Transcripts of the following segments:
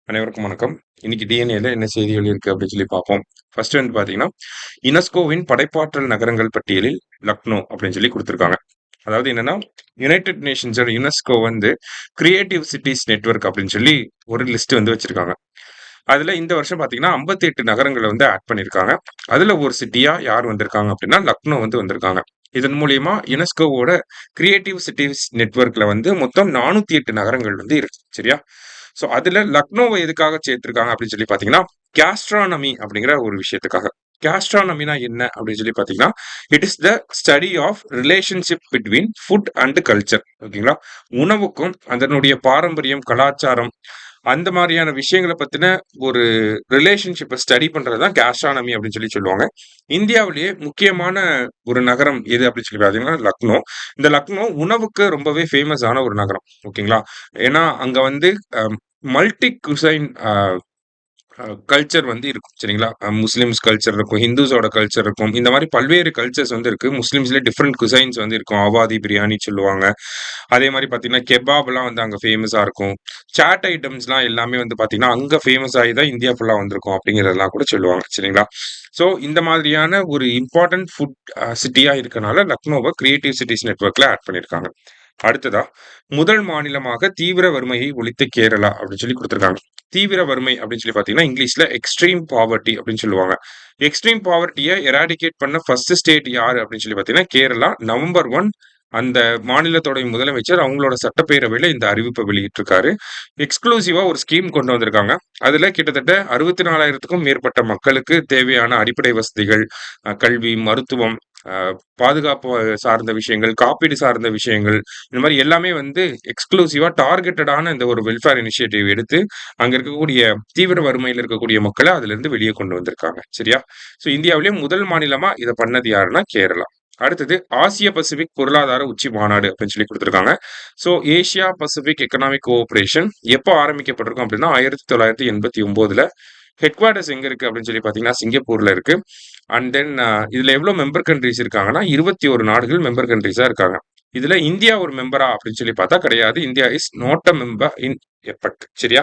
அனைவருக்கும் வணக்கம். இன்னைக்கு டிஎன்ஏல என்ன செய்திகள் இருக்கு அப்படின்னு சொல்லி பார்ப்போம். ஃபர்ஸ்ட் வந்து பார்த்தீங்கன்னா, யுனெஸ்கோவின் படைப்பாற்றல் நகரங்கள் பட்டியலில் லக்னோ அப்படின்னு சொல்லி குடுத்திருக்காங்க. அதாவது என்னன்னா, யுனைட்டட் நேஷன்ஸோட யுனெஸ்கோ வந்து கிரியேட்டிவ் சிட்டீஸ் நெட்வொர்க் அப்படின்னு சொல்லி ஒரு லிஸ்ட் வந்து வச்சிருக்காங்க. அதுல இந்த வருஷம் பார்த்தீங்கன்னா, 58 நகரங்கள வந்து ஆட் பண்ணியிருக்காங்க. அதுல ஒரு சிட்டியா யார் வந்திருக்காங்க அப்படின்னா, லக்னோ வந்து வந்திருக்காங்க. இதன் மூலியமா யுனெஸ்கோவோட கிரியேட்டிவ் சிட்டீஸ் நெட்வொர்க்ல வந்து மொத்தம் 408 நகரங்கள் வந்து இருக்கு. சரியா? ஸோ அதுல லக்னோவ எதுக்காக சேர்த்திருக்காங்க அப்படின்னு சொல்லி பார்த்தீங்கன்னா, கேஸ்ட்ரானமி அப்படிங்கிற ஒரு விஷயத்துக்காக. கேஸ்ட்ரானமினா என்ன அப்படின்னு சொல்லி பார்த்தீங்கன்னா, it is the study of relationship between food and culture. ஓகேங்களா? உணவுக்கும் அதனுடைய பாரம்பரியம், கலாச்சாரம் அந்த மாதிரியான விஷயங்கள பத்தின ஒரு ரிலேஷன்ஷிப்ப ஸ்டடி பண்றது தான் கேஸ்ட்ரானமி அப்படின்னு சொல்லி சொல்லுவாங்க. இந்தியாவிலேயே முக்கியமான ஒரு நகரம் எது அப்படின்னு சொல்லி பார்த்தீங்கன்னா, லக்னோ. இந்த லக்னோ உணவுக்கு ரொம்பவே ஃபேமஸ் ஆன ஒரு நகரம். ஓகேங்களா? ஏன்னா, அங்க வந்து அ மல்டி குசைன் கல்ச்சர் வந்து இருக்கும். சரிங்களா? முஸ்லிம்ஸ் கல்ச்சர் இருக்கும், ஹிந்துஸோட கல்ச்சர் இருக்கும். இந்த மாரி பல்வேறு கல்ச்சர்ஸ் வந்து இருக்கு. முஸ்லிம்ஸ்லயே டிஃபரெண்ட் குசைன்ஸ் வந்து இருக்கும். அவாதி பிரியாணி சொல்லுவாங்க. அதே மாரி பார்த்தீங்கன்னா, கெபாப்லாம் வந்து அங்க ஃபேமஸா இருக்கும். சாட் ஐட்டம்ஸ்லாம் எல்லாமே வந்து பார்த்தீங்கன்னா, அங்க ஃபேமஸ் ஆகி தான் இந்தியா ஃபுல்லா வந்திருக்கும் அப்படிங்கிறதெல்லாம் கூட சொல்லுவாங்க. சரிங்களா? ஸோ இந்த மாதிரியான ஒரு இம்பார்ட்டன்ட் ஃபுட் சிட்டியா இருக்கனால லக்னோவ கிரியேட்டிவ் சிட்டீஸ் நெட்வொர்க்ல ஆட் பண்ணியிருக்காங்க. அடுத்ததா, முதல் மாநிலமாக தீவிர வறுமையை ஒழித்த கேரளா அப்படின்னு சொல்லி குடுத்திருக்காங்க. தீவிர வறுமை அப்படின்னு சொல்லி பார்த்தீங்கன்னா, இங்கிலீஷ்ல எக்ஸ்ட்ரீம் பாவர்ட்டி அப்படின்னு சொல்லுவாங்க. எக்ஸ்ட்ரீம் பாவர்ட்டிய எராடிகேட் பண்ண ஃபர்ஸ்ட் ஸ்டேட் யாரு அப்படின்னு சொல்லி பார்த்தீங்கன்னா, கேரளா. நவம்பர் 1 அந்த மாநிலத்தோட முதலமைச்சர் அவங்களோட சட்டப்பேரவையில இந்த அறிவிப்ப வெளியிட்டிருக்காரு. எக்ஸ்க்ளூசிவா ஒரு ஸ்கீம் கொண்டு வந்திருக்காங்க. அதுல கிட்டத்தட்ட 64,000க்கும் மேற்பட்ட மக்களுக்கு தேவையான அடிப்படை வசதிகள், கல்வி, மருத்துவம், அ பாதுகாப்பு சார்ந்த விஷயங்கள், காப்பீடு சார்ந்த விஷயங்கள், இந்த மாரி எல்லாமே வந்து எக்ஸ்க்ளூசிவா டார்கெட்டடான இந்த ஒரு வெல்ஃபேர் இனிஷியேட்டிவ் எடுத்து, அங்க இருக்கக்கூடிய தீவிர வறுமையில இருக்கக்கூடிய மக்கள அதிலிருந்து வெளிய கொண்டு வந்திருக்காங்க. சரியா? ஸோ இந்தியாவிலேயே முதல் மாநிலமா இத பண்ணது யாருன்னா கேரளா. அடுத்தது ஆசிய பசிபிக் பொருளாதார உச்சி மாநாடு அப்படின்னு சொல்லி குடுத்திருக்காங்க. ஸோ ஏசியா பசிபிக் எக்கனாமிக் கோஆப்பரேஷன் எப்போ ஆரம்பிக்கப்பட்டிருக்கும் அப்படின்னா 1989ல. ஹெட் குவார்ட்டர்ஸ் எங்க இருக்கு அப்படின்னு சொல்லி பார்த்தீங்கன்னா, சிங்கப்பூர்ல இருக்கு. அண்ட் தென் இதுல எவ்வளோ மெம்பர் கண்ட்ரீஸ் இருக்காங்கன்னா, 21 நாடுகள் மெம்பர் கண்ட்ரீஸா இருக்காங்க. இதுல இந்தியா ஒரு மெம்பரா அப்படின்னு சொல்லி பார்த்தா கிடையாது. India is not a member in Epoch. சரியா?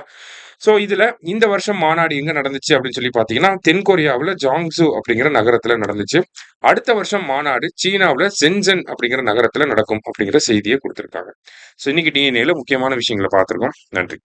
ஸோ இதுல இந்த வருஷம் மாநாடு எங்க நடந்துச்சு அப்படின்னு சொல்லி பார்த்தீங்கன்னா, தென் கொரியாவுல ஜாங்ஸு அப்படிங்கிற நகரத்துல நடந்துச்சு. அடுத்த வருஷம் மாநாடு சீனாவுல சென்சன் அப்படிங்கிற நகரத்துல நடக்கும் அப்படிங்கிற செய்திய குடுத்திருக்காங்க. ஸோ இன்னைக்கு டிஎன்ஏல முக்கியமான விஷயங்கள பார்த்திருக்கோம். நன்றி.